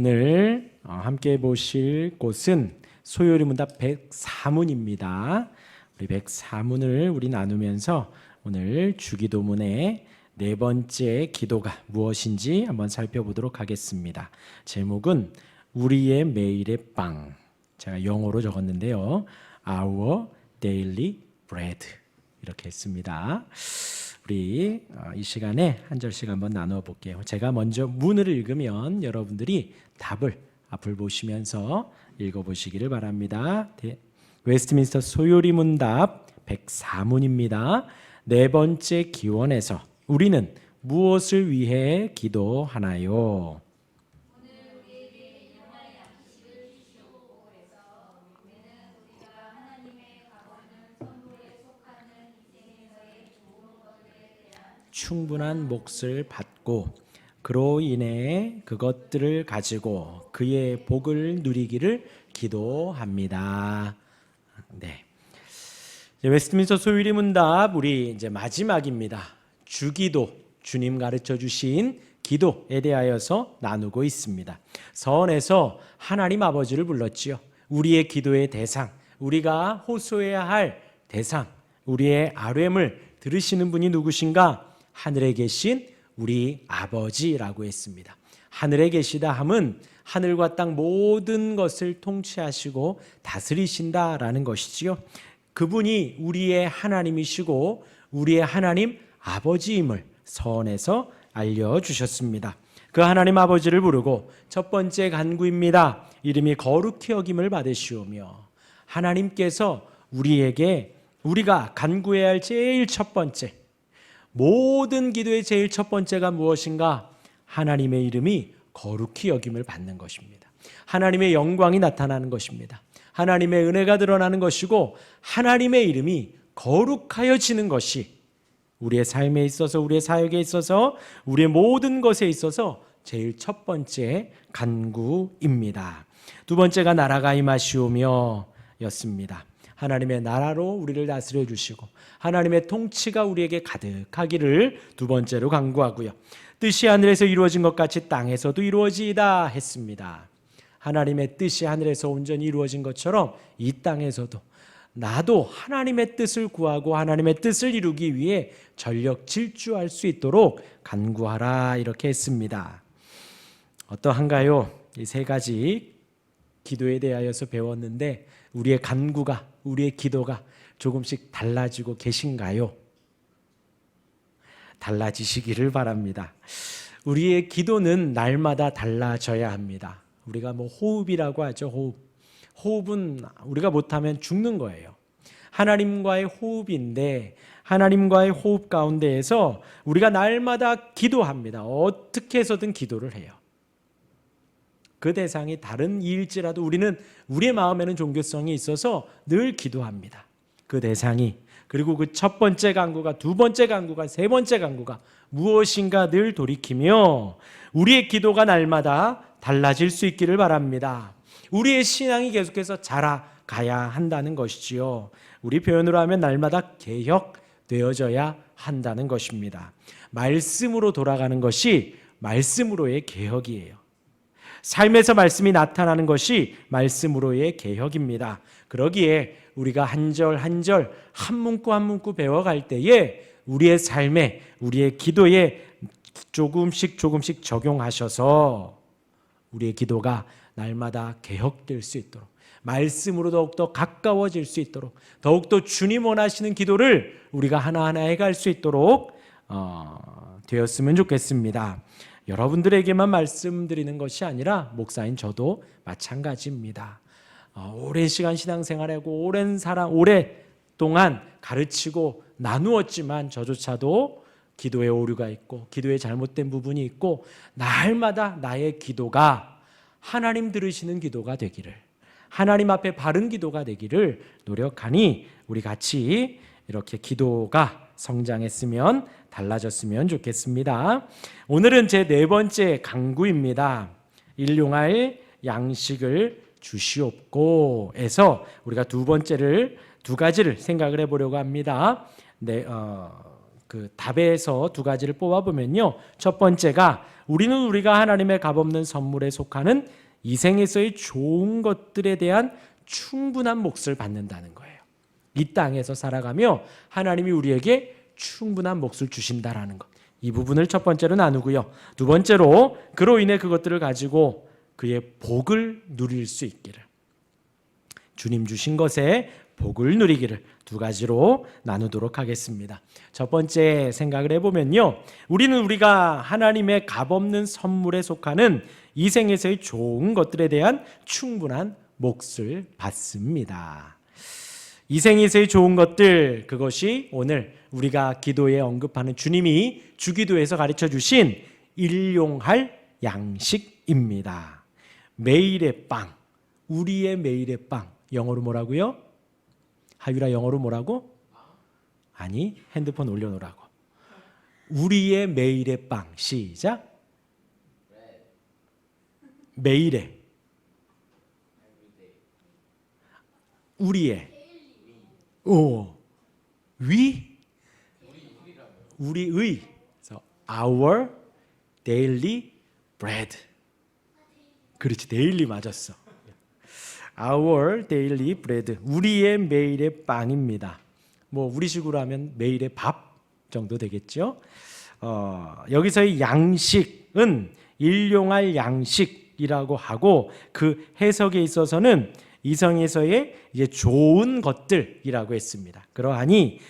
오늘 함께 보실 곳은 소요리 문답 104문입니다. 우리 104문을 우리 나누면서 오늘 주기도문의 네 번째 기도가 무엇인지 한번 살펴보도록 하겠습니다. 제목은 우리의 매일의 빵. 제가 영어로 적었는데요. Our daily bread. 이렇게 했습니다. 우리 이 시간에 한 절씩 한번 나누어 볼게요. 제가 먼저 문을 읽으면 여러분들이 답을 앞을 보시면서 읽어보시기를 바랍니다. 웨스트민스터 소요리 문답 104문입니다. 네 번째 기원에서 우리는 무엇을 위해 기도하나요? 충분한 몫을 받고 그로 인해 그것들을 가지고 그의 복을 누리기를 기도합니다. 네. 웨스트민스터 소요리 문답 우리 이제 마지막입니다. 주기도, 주님 가르쳐 주신 기도에 대하여서 나누고 있습니다. 서원에서 하나님 아버지를 불렀지요. 우리의 기도의 대상, 우리가 호소해야 할 대상, 우리의 아뢰음을 들으시는 분이 누구신가? 하늘에 계신 우리 아버지라고 했습니다. 하늘에 계시다 함은 하늘과 땅 모든 것을 통치하시고 다스리신다라는 것이지요. 그분이 우리의 하나님이시고 우리의 하나님 아버지임을 서원에서 알려주셨습니다. 그 하나님 아버지를 부르고 첫 번째 간구입니다. 이름이 거룩히 여김을 받으시오며 하나님께서 우리에게 우리가 간구해야 할 제일 첫 번째 모든 기도의 제일 첫 번째가 무엇인가? 하나님의 이름이 거룩히 여김을 받는 것입니다. 하나님의 영광이 나타나는 것입니다. 하나님의 은혜가 드러나는 것이고 하나님의 이름이 거룩하여지는 것이 우리의 삶에 있어서 우리의 사역에 있어서 우리의 모든 것에 있어서 제일 첫 번째 간구입니다. 두 번째가 나라가 임하시오며 였습니다. 하나님의 나라로 우리를 다스려 주시고 하나님의 통치가 우리에게 가득하기를 두 번째로 간구하고요. 뜻이 하늘에서 이루어진 것 같이 땅에서도 이루어지이다 했습니다. 하나님의 뜻이 하늘에서 온전히 이루어진 것처럼 이 땅에서도 나도 하나님의 뜻을 구하고 하나님의 뜻을 이루기 위해 전력 질주할 수 있도록 간구하라 이렇게 했습니다. 어떠한가요? 이 세 가지 기도에 대하여서 배웠는데 우리의 간구가 우리의 기도가 조금씩 달라지고 계신가요? 달라지시기를 바랍니다. 우리의 기도는 날마다 달라져야 합니다. 우리가 호흡이라고 하죠. 호흡은 우리가 못하면 죽는 거예요. 하나님과의 호흡인데 하나님과의 호흡 가운데에서 우리가 날마다 기도합니다. 어떻게 해서든 기도를 해요. 그 대상이 다른 이일지라도 우리는 우리의 마음에는 종교성이 있어서 늘 기도합니다. 그 대상이 그리고 그 첫 번째 간구가 두 번째 간구가 세 번째 간구가 무엇인가 늘 돌이키며 우리의 기도가 날마다 달라질 수 있기를 바랍니다. 우리의 신앙이 계속해서 자라가야 한다는 것이지요. 우리 표현으로 하면 날마다 개혁되어져야 한다는 것입니다. 말씀으로 돌아가는 것이 말씀으로의 개혁이에요. 삶에서 말씀이 나타나는 것이 말씀으로의 개혁입니다. 그러기에 우리가 한 절 한 절 한 문구 한 문구 배워갈 때에 우리의 삶에 우리의 기도에 조금씩 적용하셔서 우리의 기도가 날마다 개혁될 수 있도록 말씀으로 더욱더 가까워질 수 있도록 더욱더 주님 원하시는 기도를 우리가 하나하나 해갈 수 있도록 되었으면 좋겠습니다. 여러분들에게만 말씀드리는 것이 아니라 목사인 저도 마찬가지입니다. 오랜 시간 신앙생활하고 오랫동안 가르치고 나누었지만 저조차도 기도에 오류가 있고 기도에 잘못된 부분이 있고 날마다 나의 기도가 하나님 들으시는 기도가 되기를 하나님 앞에 바른 기도가 되기를 노력하니 우리 같이 이렇게 기도가 성장했으면 달라졌으면 좋겠습니다. 오늘은 제 네 번째 간구입니다. 일용할 양식을 주시옵고에서 우리가 두 가지를 생각을 해보려고 합니다. 그 답에서 두 가지를 뽑아보면요. 첫 번째가 우리는 우리가 하나님의 값없는 선물에 속하는 이 생에서의 좋은 것들에 대한 충분한 몫을 받는다는 거예요. 이 땅에서 살아가며 하나님이 우리에게 충분한 몫을 주신다라는 것. 이 부분을 첫 번째로 나누고요. 두 번째로 그로 인해 그것들을 가지고 그의 복을 누릴 수 있기를, 주님 주신 것에 복을 누리기를 두 가지로 나누도록 하겠습니다. 첫 번째 생각을 해보면요, 우리는 우리가 하나님의 값없는 선물에 속하는 이 생에서의 좋은 것들에 대한 충분한 몫을 받습니다. 이 생에서의 좋은 것들, 그것이 오늘 우리가 기도에 언급하는 주님이 주기도에서 가르쳐 주신 일용할 양식입니다. 매일의 빵, 우리의 매일의 빵. 영어로 뭐라고요? 하유라, 영어로 뭐라고? 아니, 핸드폰 올려놓으라고. 우리의 매일의 빵. 시작. 매일의, 우리의, 우리의, so our daily bread. 그렇지, daily 맞았어. Our daily bread, 우리의 매일의 빵입니다. 뭐 우리식으로 하면 매일의 밥 정도 되겠죠. 여기서의 양식은 일용할 양식이라고 하고, 그 해석에 있어서는 이성에서의 이제 좋은 것들이라고 했습니다. 그러하니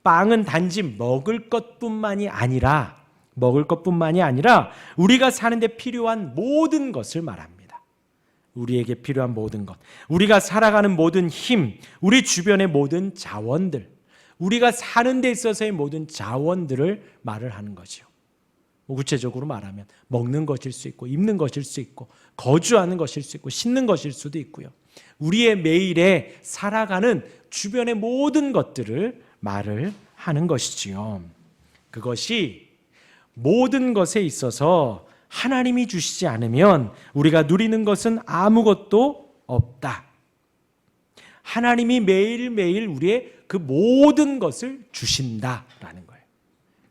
빵은 단지 먹을 것뿐만이 아니라 우리가 사는데 필요한 모든 것을 말합니다. 우리에게 필요한 모든 것, 우리가 살아가는 모든 힘, 우리 주변의 모든 자원들, 우리가 사는 데 있어서의 모든 자원들을 말을 하는 거죠. 구체적으로 말하면 먹는 것일 수 있고, 입는 것일 수 있고, 거주하는 것일 수 있고, 씻는 것일 수도 있고요. 우리의 매일에 살아가는 주변의 모든 것들을 말을 하는 것이지요. 그것이 모든 것에 있어서 하나님이 주시지 않으면 우리가 누리는 것은 아무것도 없다. 하나님이 매일매일 우리의 그 모든 것을 주신다라는 거예요.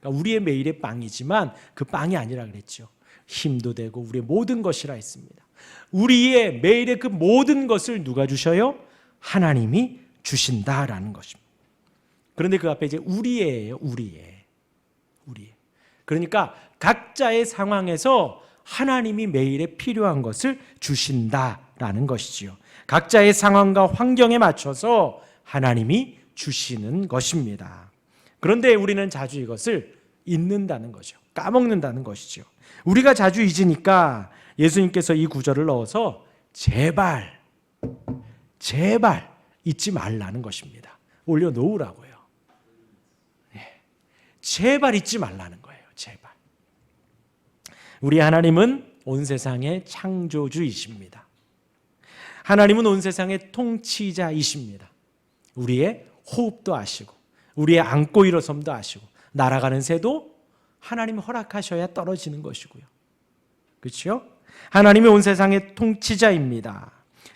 그러니까 우리의 매일의 빵이지만 그 빵이 아니라 그랬죠. 힘도 되고 우리의 모든 것이라 했습니다. 우리의 매일의 그 모든 것을 누가 주셔요? 하나님이 주신다라는 것입니다. 그런데 그 앞에 이제 우리예요. 우리의. 그러니까 각자의 상황에서 하나님이 매일에 필요한 것을 주신다라는 것이지요. 각자의 상황과 환경에 맞춰서 하나님이 주시는 것입니다. 그런데 우리는 자주 이것을 잊는다는 거죠. 까먹는다는 것이죠. 우리가 자주 잊으니까 예수님께서 이 구절을 넣어서 제발 잊지 말라는 것입니다. 올려놓으라고요. 제발 잊지 말라는 거예요. 제발. 우리 하나님은 온 세상의 창조주이십니다. 하나님은 온 세상의 통치자이십니다. 우리의 호흡도 아시고, 우리의 앉고 일어섬도 아시고, 날아가는 새도 하나님 허락하셔야 떨어지는 것이고요. 그렇죠? 하나님이 온 세상의 통치자입니다.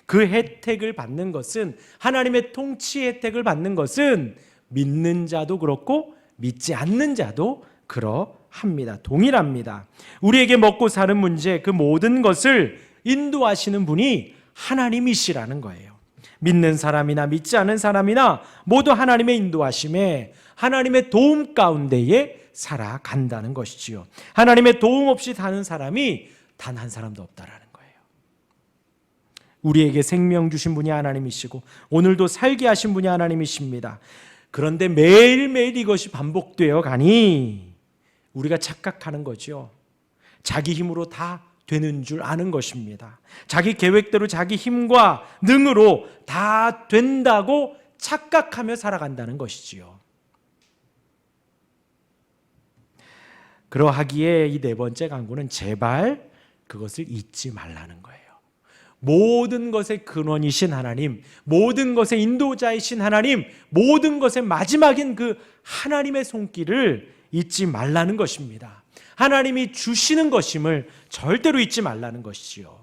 그 혜택을 받는 것은, 하나님의 통치 혜택을 받는 것은 믿는 자도 그렇고 믿지 않는 자도 그러합니다. 동일합니다. 우리에게 먹고 사는 문제, 그 모든 것을 인도하시는 분이 하나님이시라는 거예요. 믿는 사람이나 믿지 않는 사람이나 모두 하나님의 인도하심에, 하나님의 도움 가운데에 살아간다는 것이지요. 하나님의 도움 없이 사는 사람이 단 한 사람도 없다라는 거예요. 우리에게 생명 주신 분이 하나님이시고 오늘도 살게 하신 분이 하나님이십니다. 그런데 매일매일 이것이 반복되어 가니 우리가 착각하는 거죠. 자기 힘으로 다 되는 줄 아는 것입니다. 자기 계획대로 자기 힘과 능으로 다 된다고 착각하며 살아간다는 것이지요. 그러하기에 이 네 번째 강구는 제발 그것을 잊지 말라는 거예요. 모든 것의 근원이신 하나님, 모든 것의 인도자이신 하나님, 모든 것의 마지막인 그 하나님의 손길을 잊지 말라는 것입니다. 하나님이 주시는 것임을 절대로 잊지 말라는 것이지요.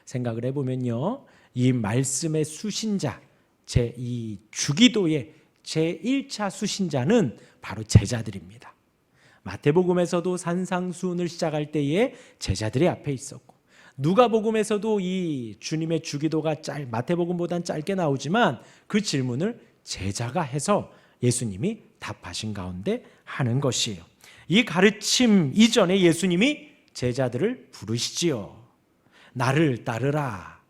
생각을 해보면요, 이 말씀의 수신자, 이 주기도의 제1차 수신자는 바로 제자들입니다. 마태복음에서도 산상수훈을 시작할 때에 제자들이 앞에 있었고, 누가복음에서도 이 주님의 주기도가 마태복음보다는 짧게 나오지만 그 질문을 제자가 해서 예수님이 답하신 가운데 하는 것이에요. 이 가르침 이전에 예수님이 제자들을 부르시지요. 나를 따르라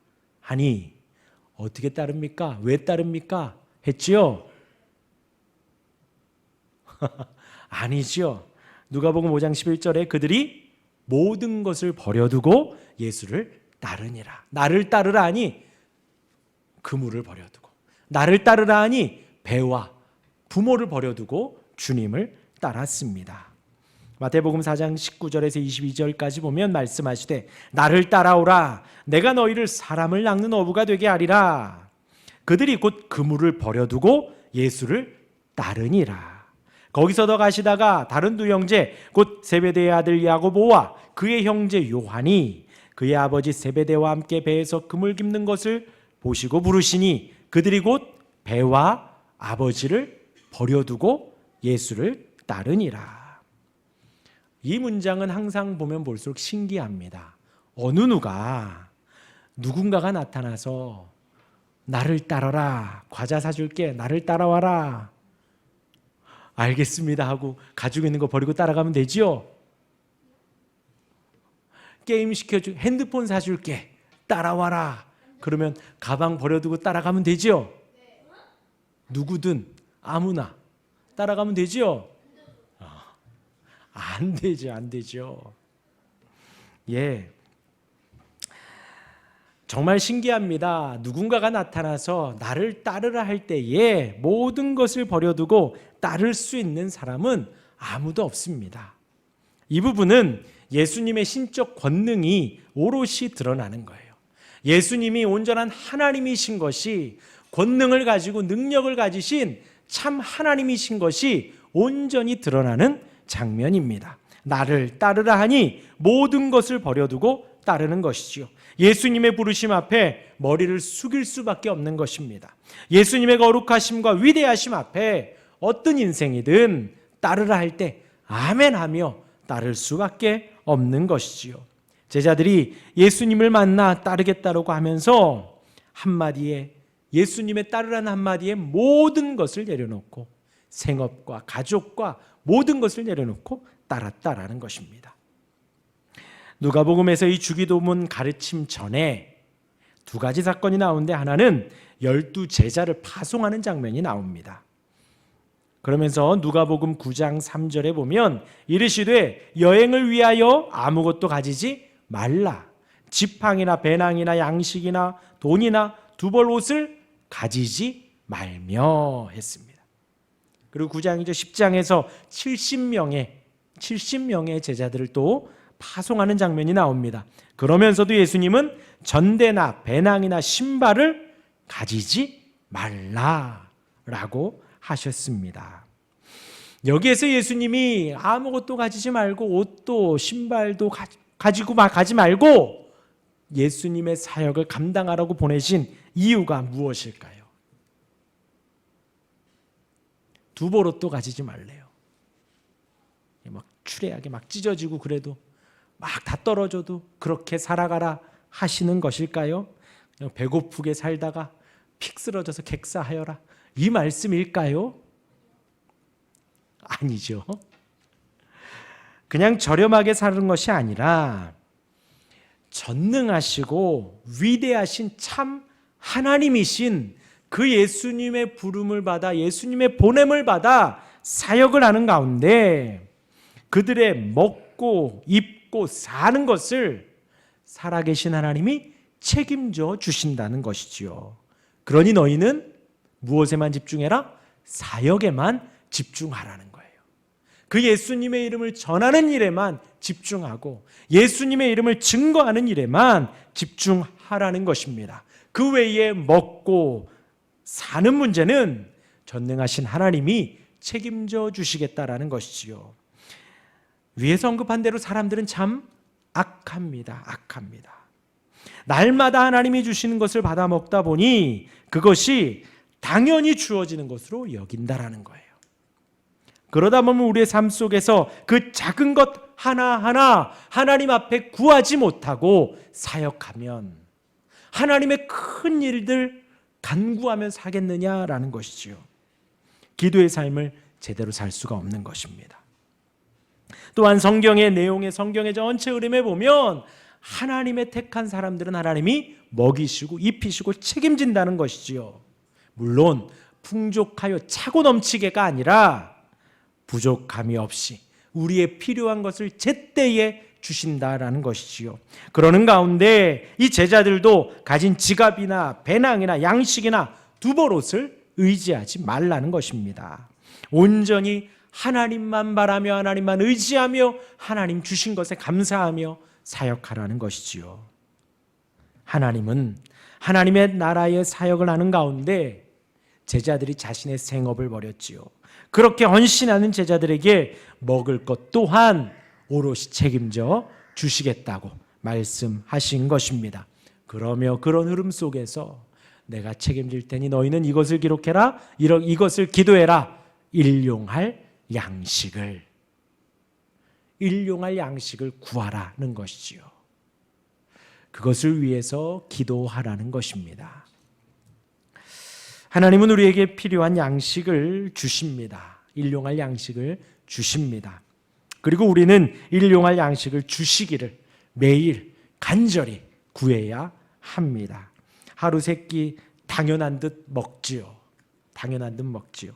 하니 어떻게 따릅니까? 왜 따릅니까? 했지요? 아니지요. 누가복음 5장 11절에 그들이 모든 것을 버려두고 예수를 따르니라. 나를 따르라 하니 그물을 버려두고, 나를 따르라 하니 배와 부모를 버려두고 주님을 따랐습니다. 마태복음 4장 19절에서 22절까지 보면 말씀하시되 나를 따라오라. 내가 너희를 사람을 낚는 어부가 되게 하리라. 그들이 곧 그물을 버려두고 예수를 따르니라. 거기서 더 가시다가 다른 두 형제 곧 세베대의 아들 야고보와 그의 형제 요한이 그의 아버지 세베대와 함께 배에서 그물 깁는 것을 보시고 부르시니 그들이 곧 배와 아버지를 버려두고 예수를 따르니라. 이 문장은 항상 보면 볼수록 신기합니다. 어느 누군가가 나타나서 나를 따라라, 과자 사줄게, 나를 따라와라, 알겠습니다 하고 가지고 있는 거 버리고 따라가면 되지요. 게임 시켜주고 핸드폰 사줄게, 따라와라 그러면 가방 버려두고 따라가면 되지요. 누구든 아무나 따라가면 되지요. 안 되죠. 예, 정말 신기합니다. 누군가가 나타나서 나를 따르라 할 때에 모든 것을 버려두고 따를 수 있는 사람은 아무도 없습니다. 이 부분은 예수님의 신적 권능이 오롯이 드러나는 거예요. 예수님이 온전한 하나님이신 것이, 권능을 가지고 능력을 가지신 참 하나님이신 것이 온전히 드러나는 장면입니다. 나를 따르라 하니 모든 것을 버려두고 따르는 것이지요. 예수님의 부르심 앞에 머리를 숙일 수밖에 없는 것입니다. 예수님의 거룩하심과 위대하심 앞에 어떤 인생이든 따르라 할 때 아멘하며 따를 수밖에 없는 것이지요. 제자들이 예수님을 만나 따르겠다라고 하면서 한마디에, 예수님의 따르라는 한마디에 모든 것을 내려놓고 생업과 가족과 모든 것을 내려놓고 따랐다라는 것입니다. 누가복음에서 이 주기도문 가르침 전에 두 가지 사건이 나오는데, 하나는 12 제자를 파송하는 장면이 나옵니다. 그러면서 누가복음 9장 3절에 보면 이르시되 여행을 위하여 아무것도 가지지 말라. 지팡이나 배낭이나 양식이나 돈이나 두벌 옷을 가지지 말며 했습니다. 그리고 9장이죠. 10장에서 70명의 제자들을 또 파송하는 장면이 나옵니다. 그러면서도 예수님은 전대나 배낭이나 신발을 가지지 말라라고 하셨습니다. 여기에서 예수님이 아무것도 가지지 말고 옷도 신발도 가지 말고 예수님의 사역을 감당하라고 보내신 이유가 무엇일까요? 두벌옷도 가지지 말래요. 막 추레하게 막 찢어지고 그래도 막 다 떨어져도 그렇게 살아가라 하시는 것일까요? 그냥 배고프게 살다가 픽 쓰러져서 객사하여라, 이 말씀일까요? 아니죠. 그냥 저렴하게 사는 것이 아니라 전능하시고 위대하신 참 하나님이신 그 예수님의 부름을 받아, 예수님의 보냄을 받아 사역을 하는 가운데 그들의 먹고 입고 사는 것을 살아계신 하나님이 책임져 주신다는 것이지요. 그러니 너희는 무엇에만 집중해라? 사역에만 집중하라는 거예요. 그 예수님의 이름을 전하는 일에만 집중하고 예수님의 이름을 증거하는 일에만 집중하라는 것입니다. 그 외에 먹고 사는 문제는 전능하신 하나님이 책임져 주시겠다라는 것이지요. 위에서 언급한 대로 사람들은 참 악합니다. 날마다 하나님이 주시는 것을 받아 먹다 보니 그것이 당연히 주어지는 것으로 여긴다라는 거예요. 그러다 보면 우리의 삶 속에서 그 작은 것 하나하나 하나님 앞에 구하지 못하고 사역하면 하나님의 큰 일들 간구하면 사겠느냐라는 것이지요. 기도의 삶을 제대로 살 수가 없는 것입니다. 또한 성경의 내용에, 성경의 전체 흐름에 보면 하나님의 택한 사람들은 하나님이 먹이시고 입히시고 책임진다는 것이지요. 물론 풍족하여 차고 넘치게가 아니라 부족함이 없이 우리의 필요한 것을 제때에 주신다라는 것이지요. 그러는 가운데 이 제자들도 가진 지갑이나 배낭이나 양식이나 두벌옷을 의지하지 말라는 것입니다. 온전히 하나님만 바라며 하나님만 의지하며 하나님 주신 것에 감사하며 사역하라는 것이지요. 하나님은 하나님의 나라의 사역을 하는 가운데 제자들이 자신의 생업을 버렸지요. 그렇게 헌신하는 제자들에게 먹을 것 또한 오롯이 책임져 주시겠다고 말씀하신 것입니다. 그러며 그런 흐름 속에서 내가 책임질 테니 너희는 이것을 기록해라, 이것을 기도해라. 일용할 양식을 구하라는 것이지요. 그것을 위해서 기도하라는 것입니다. 하나님은 우리에게 필요한 양식을 주십니다. 일용할 양식을 주십니다. 그리고 우리는 일용할 양식을 주시기를 매일 간절히 구해야 합니다. 하루 세 끼 당연한 듯 먹지요. 당연한 듯 먹지요.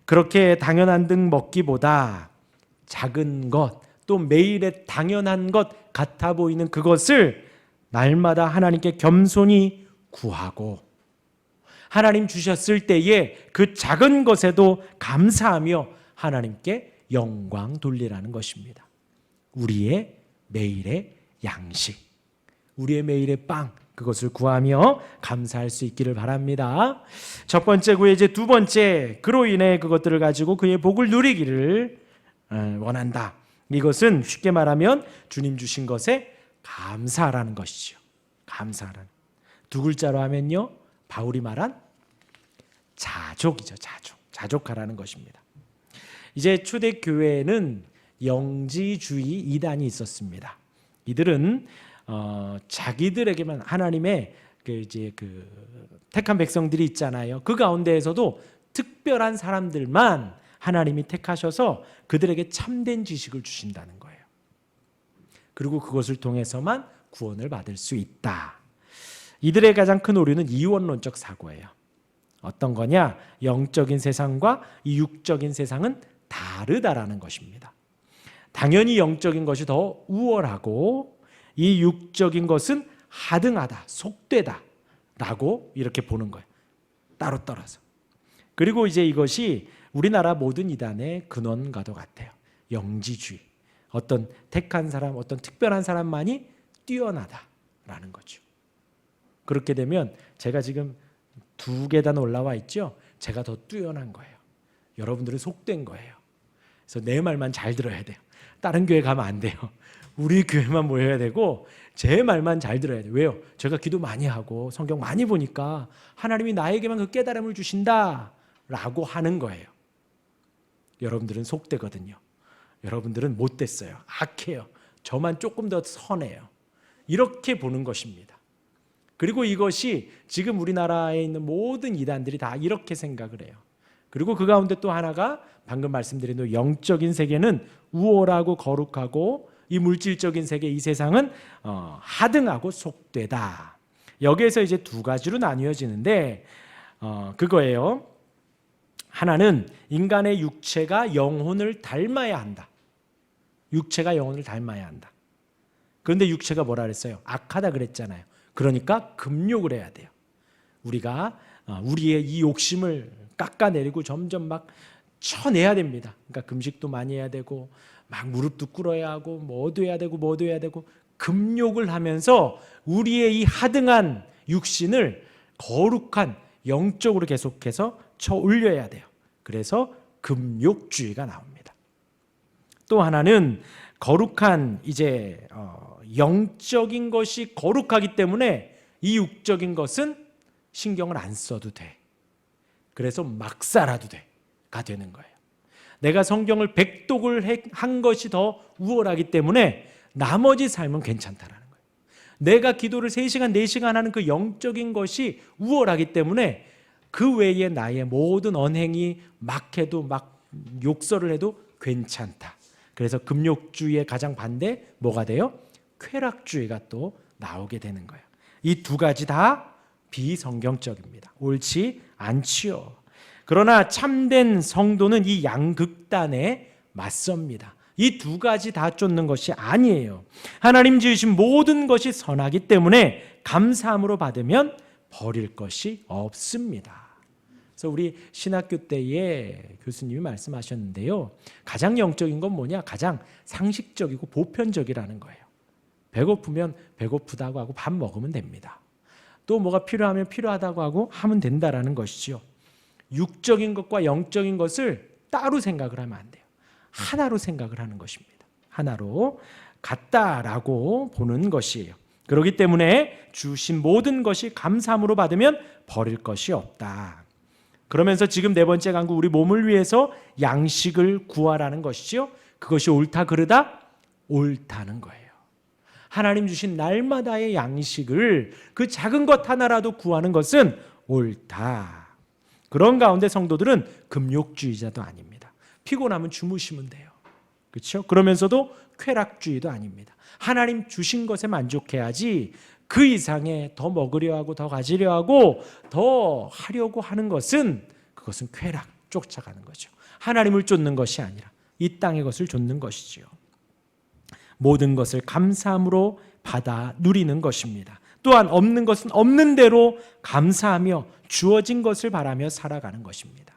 그렇게 당연한 듯 먹기보다 작은 것, 또 매일의 당연한 것 같아 보이는 그것을 날마다 하나님께 겸손히 구하고 하나님 주셨을 때에 그 작은 것에도 감사하며 하나님께 영광 돌리라는 것입니다. 우리의 매일의 양식, 우리의 매일의 빵, 그것을 구하며 감사할 수 있기를 바랍니다. 첫 번째 구해, 이제 두 번째, 그로 인해 그것들을 가지고 그의 복을 누리기를 원한다. 이것은 쉽게 말하면 주님 주신 것에 감사하라는 것이죠. 감사하라는. 두 글자로 하면요, 바울이 말한 자족이죠. 자족하라는 것입니다. 이제 초대교회에는 영지주의 이단이 있었습니다. 이들은 자기들에게만 하나님의 택한 백성들이 있잖아요. 그 가운데에서도 특별한 사람들만 하나님이 택하셔서 그들에게 참된 지식을 주신다는 거예요. 그리고 그것을 통해서만 구원을 받을 수 있다. 이들의 가장 큰 오류는 이원론적 사고예요. 어떤 거냐? 영적인 세상과 이 육적인 세상은 다르다라는 것입니다. 당연히 영적인 것이 더 우월하고 이 육적인 것은 하등하다, 속되다 라고 이렇게 보는 거예요. 따로 떨어져. 그리고 이제 이것이 우리나라 모든 이단의 근원과도 같아요. 영지주의. 어떤 택한 사람, 어떤 특별한 사람만이 뛰어나다라는 거죠. 그렇게 되면 제가 지금 2계단 올라와 있죠. 제가 더 뛰어난 거예요. 여러분들은 속된 거예요. 그래서 내 말만 잘 들어야 돼요. 다른 교회 가면 안 돼요. 우리 교회만 모여야 되고 제 말만 잘 들어야 돼요. 왜요? 제가 기도 많이 하고 성경 많이 보니까 하나님이 나에게만 그 깨달음을 주신다라고 하는 거예요. 여러분들은 속되거든요. 여러분들은 못됐어요. 악해요. 저만 조금 더 선해요. 이렇게 보는 것입니다. 그리고 이것이 지금 우리나라에 있는 모든 이단들이 다 이렇게 생각을 해요. 그리고 그 가운데 또 하나가 방금 말씀드린 대로 영적인 세계는 우월하고 거룩하고 이 물질적인 세계, 이 세상은 하등하고 속되다. 여기에서 이제 두 가지로 나뉘어지는데 그거예요. 하나는 인간의 육체가 영혼을 닮아야 한다. 육체가 영혼을 닮아야 한다. 그런데 육체가 뭐라 그랬어요? 악하다 그랬잖아요. 그러니까 금욕을 해야 돼요. 우리가 우리의 이 욕심을 깎아내리고 점점 막 쳐내야 됩니다. 그러니까 금식도 많이 해야 되고 막 무릎도 꿇어야 하고 뭐도 해야 되고 금욕을 하면서 우리의 이 하등한 육신을 거룩한 영적으로 계속해서 쳐 올려야 돼요. 그래서 금욕주의가 나옵니다. 또 하나는 거룩한 이제 영적인 것이 거룩하기 때문에 이 육적인 것은 신경을 안 써도 돼. 그래서 막 살아도 돼 되는 거예요. 내가 성경을 백독을 한 것이 더 우월하기 때문에 나머지 삶은 괜찮다라는 거예요. 내가 기도를 3시간, 4시간 하는 그 영적인 것이 우월하기 때문에 그 외에 나의 모든 언행이 막 해도 막 욕설을 해도 괜찮다. 그래서 금욕주의의 가장 반대 뭐가 돼요? 쾌락주의가 또 나오게 되는 거예요. 이 두 가지 다 비성경적입니다. 옳지 않지요. 그러나 참된 성도는 이 양극단에 맞섭니다. 이 두 가지 다 쫓는 것이 아니에요. 하나님 지으신 모든 것이 선하기 때문에 감사함으로 받으면 버릴 것이 없습니다. 그래서 우리 신학교 때에 교수님이 말씀하셨는데요. 가장 영적인 건 뭐냐? 가장 상식적이고 보편적이라는 거예요. 배고프면 배고프다고 하고 밥 먹으면 됩니다. 또 뭐가 필요하면 필요하다고 하고 하면 된다라는 것이죠. 육적인 것과 영적인 것을 따로 생각을 하면 안 돼요. 하나로 생각을 하는 것입니다. 하나로 같다라고 보는 것이에요. 그렇기 때문에 주신 모든 것이 감사함으로 받으면 버릴 것이 없다. 그러면서 지금 4번째 강구 우리 몸을 위해서 양식을 구하라는 것이죠. 그것이 옳다 그르다? 옳다는 거예요. 하나님 주신 날마다의 양식을 그 작은 것 하나라도 구하는 것은 옳다. 그런 가운데 성도들은 금욕주의자도 아닙니다. 피곤하면 주무시면 돼요. 그렇죠? 그러면서도 쾌락주의도 아닙니다. 하나님 주신 것에 만족해야지 그 이상의 더 먹으려 하고 더 가지려 하고 더 하려고 하는 것은 그것은 쾌락 쫓아가는 거죠. 하나님을 쫓는 것이 아니라 이 땅의 것을 쫓는 것이지요. 모든 것을 감사함으로 받아 누리는 것입니다. 또한 없는 것은 없는 대로 감사하며 주어진 것을 바라며 살아가는 것입니다.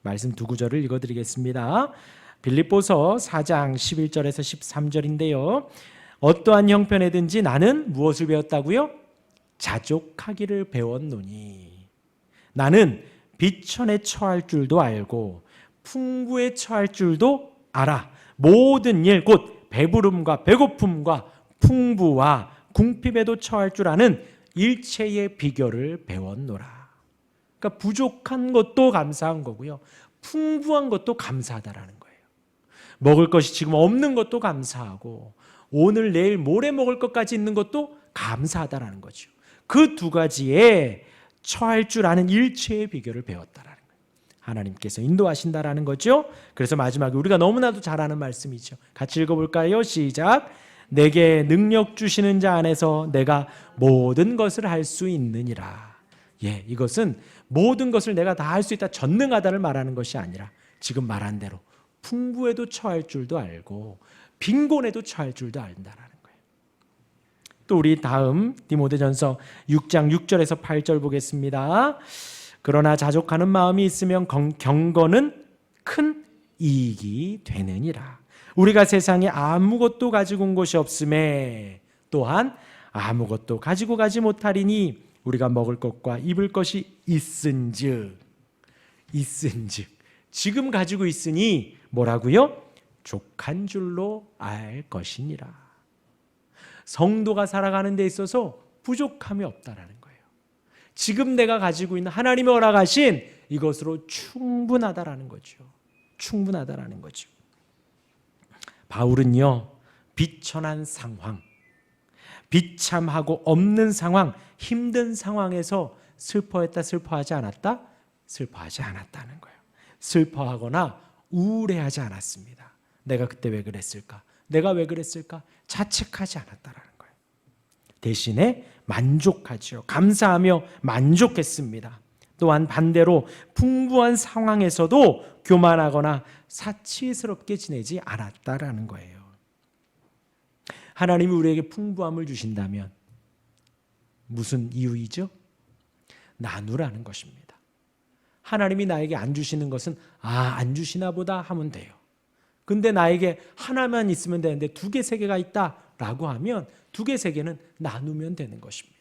말씀 두 구절을 읽어드리겠습니다. 빌립보서 4장 11절에서 13절인데요. 어떠한 형편에든지 나는 무엇을 배웠다고요? 자족하기를 배웠노니 나는 비천에 처할 줄도 알고 풍부에 처할 줄도 알아. 모든 일 곧 배부름과 배고픔과 풍부와 궁핍에도 처할 줄 아는 일체의 비결을 배웠노라. 그러니까 부족한 것도 감사한 거고요. 풍부한 것도 감사하다라는 거예요. 먹을 것이 지금 없는 것도 감사하고 오늘 내일 모레 먹을 것까지 있는 것도 감사하다라는 거죠. 그 두 가지에 처할 줄 아는 일체의 비결을 배웠다라는 거예요. 하나님께서 인도하신다라는 거죠. 그래서 마지막에 우리가 너무나도 잘 아는 말씀이죠. 같이 읽어볼까요? 시작. 내게 능력 주시는 자 안에서 내가 모든 것을 할 수 있느니라. 예, 이것은 모든 것을 내가 다 할 수 있다, 전능하다를 말하는 것이 아니라 지금 말한 대로 풍부에도 처할 줄도 알고 빈곤에도 처할 줄도 안다라는 거예요. 또 우리 다음 디모데전서 6장 6절에서 8절 보겠습니다. 그러나 자족하는 마음이 있으면 경건은 큰 이익이 되느니라. 우리가 세상에 아무것도 가지고 온 것이 없음에 또한 아무것도 가지고 가지 못하리니 우리가 먹을 것과 입을 것이 있은즉 지금 가지고 있으니 뭐라고요? 족한 줄로 알 것이니라. 성도가 살아가는 데 있어서 부족함이 없다라는 거예요. 지금 내가 가지고 있는 하나님이 허락하신 이것으로 충분하다라는 거죠. 충분하다라는 거죠. 바울은요, 비천한 상황, 비참하고 없는 상황, 힘든 상황에서 슬퍼했다, 슬퍼하지 않았다? 슬퍼하지 않았다는 거예요. 슬퍼하거나 우울해하지 않았습니다. 내가 그때 왜 그랬을까? 내가 왜 그랬을까? 자책하지 않았다라는 거예요. 대신에 만족하죠. 감사하며 만족했습니다. 또한 반대로 풍부한 상황에서도 교만하거나 사치스럽게 지내지 않았다라는 거예요. 하나님이 우리에게 풍부함을 주신다면 무슨 이유이죠? 나누라는 것입니다. 하나님이 나에게 안 주시는 것은 안 주시나 보다 하면 돼요. 근데 나에게 하나만 있으면 되는데 2개, 3개가 있다라고 하면 2개, 3개는 나누면 되는 것입니다.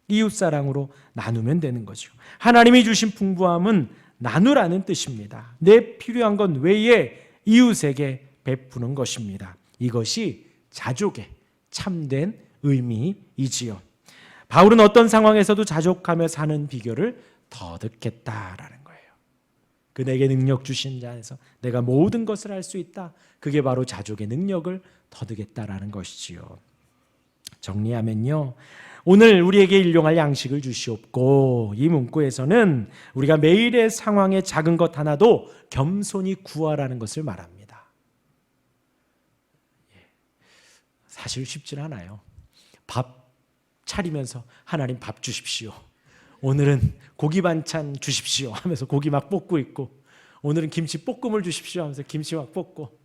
이웃사랑으로 나누면 되는 거죠. 하나님이 주신 풍부함은 나누라는 뜻입니다. 내 필요한 것 외에 이웃에게 베푸는 것입니다. 이것이 자족의 참된 의미이지요. 바울은 어떤 상황에서도 자족하며 사는 비결을 터득했다라는 거예요. 그 내게 능력 주신 자 안에서 내가 모든 것을 할 수 있다. 그게 바로 자족의 능력을 더득했다라는 것이지요. 정리하면요, 오늘 우리에게 일용할 양식을 주시옵고, 이 문구에서는 우리가 매일의 상황에 작은 것 하나도 겸손히 구하라는 것을 말합니다. 사실 쉽진 않아요. 밥 차리면서 하나님 밥 주십시오, 오늘은 고기 반찬 주십시오 하면서 고기 막 볶고 있고, 오늘은 김치 볶음을 주십시오 하면서 김치 막 볶고,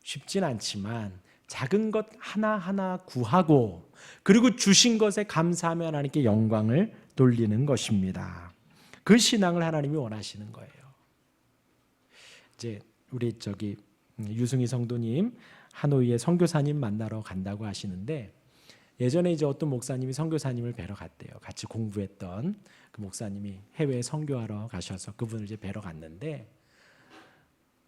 쉽진 않지만 작은 것 하나하나 구하고, 그리고 주신 것에 감사하며 하나님께 영광을 돌리는 것입니다. 그 신앙을 하나님이 원하시는 거예요. 이제 우리 유승희 성도님 하노이에 선교사님 만나러 간다고 하시는데, 예전에 이제 어떤 목사님이 선교사님을 뵈러 갔대요. 같이 공부했던 그 목사님이 해외에 선교하러 가셔서 그분을 이제 뵈러 갔는데,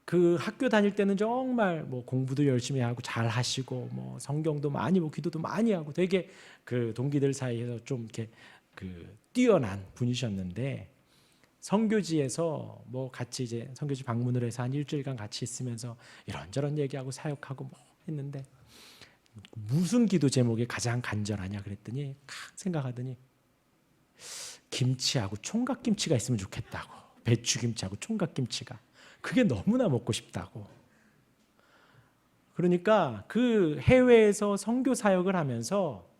그 학교 다닐 때는 정말 뭐 공부도 열심히 하고 잘 하시고 뭐 성경도 많이 보고 기도도 많이 하고 되게 그 동기들 사이에서 좀 이렇게 그 뛰어난 분이셨는데, 선교지에서 뭐 같이 이제 선교지 방문을 해서 한 일주일간 같이 있으면서 이런저런 얘기하고 사역하고 뭐 했는데, 무슨 기도 제목이 가장 간절하냐 그랬더니 생각하더니 김치하고 총각김치가 있으면 좋겠다고, 배추김치하고 총각김치가, 그게 너무나 먹고 싶다고. 그러니까 그 해외에서 선교 사역을 하면서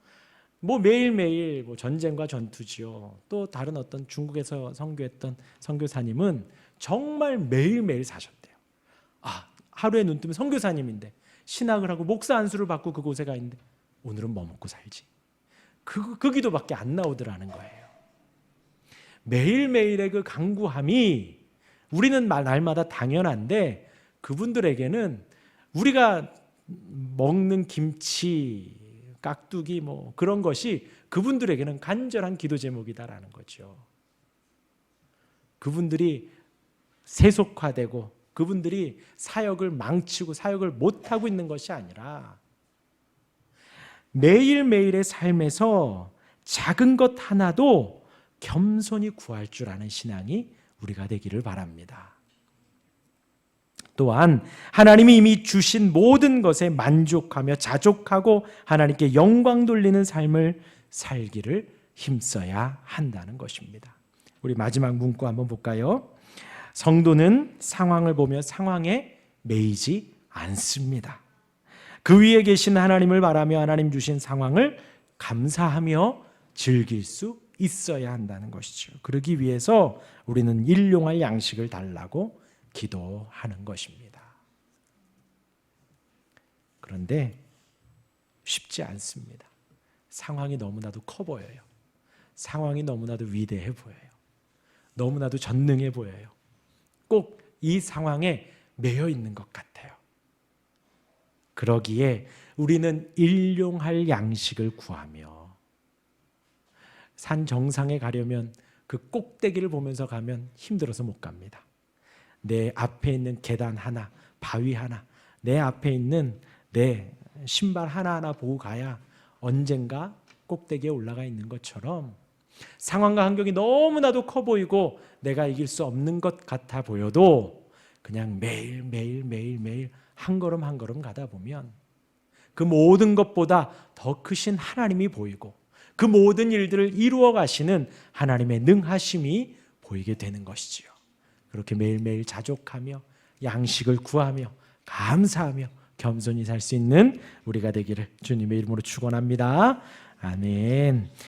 뭐 매일매일 뭐 전쟁과 전투지요, 또 다른 어떤 중국에서 선교했던 선교사님은 정말 매일매일 사셨대요. 하루에 눈 뜨면 선교사님인데 신학을 하고 목사 안수를 받고 그곳에 가 있는데 오늘은 뭐 먹고 살지, 그 기도밖에 안 나오더라는 거예요. 매일매일의 그 간구함이 우리는 날마다 당연한데, 그분들에게는 우리가 먹는 김치, 깍두기 뭐 그런 것이 그분들에게는 간절한 기도 제목이다라는 거죠. 그분들이 세속화되고 그분들이 사역을 망치고 사역을 못하고 있는 것이 아니라 매일매일의 삶에서 작은 것 하나도 겸손히 구할 줄 아는 신앙이 우리가 되기를 바랍니다. 또한 하나님이 이미 주신 모든 것에 만족하며 자족하고 하나님께 영광 돌리는 삶을 살기를 힘써야 한다는 것입니다. 우리 마지막 문구 한번 볼까요? 성도는 상황을 보며 상황에 매이지 않습니다. 그 위에 계신 하나님을 바라며 하나님 주신 상황을 감사하며 즐길 수 있어야 한다는 것이죠. 그러기 위해서 우리는 일용할 양식을 달라고 기도하는 것입니다. 그런데 쉽지 않습니다. 상황이 너무나도 커 보여요. 상황이 너무나도 위대해 보여요. 너무나도 전능해 보여요. 꼭 이 상황에 매여 있는 것 같아요. 그러기에 우리는 일용할 양식을 구하며, 산 정상에 가려면 그 꼭대기를 보면서 가면 힘들어서 못 갑니다. 내 앞에 있는 계단 하나, 바위 하나, 내 앞에 있는 내 신발 하나하나 보고 가야 언젠가 꼭대기에 올라가 있는 것처럼, 상황과 환경이 너무나도 커 보이고 내가 이길 수 없는 것 같아 보여도 그냥 매일 한 걸음 한 걸음 가다 보면 그 모든 것보다 더 크신 하나님이 보이고 그 모든 일들을 이루어 가시는 하나님의 능하심이 보이게 되는 것이지요. 그렇게 매일매일 자족하며 양식을 구하며 감사하며 겸손히 살 수 있는 우리가 되기를 주님의 이름으로 축원합니다. 아멘.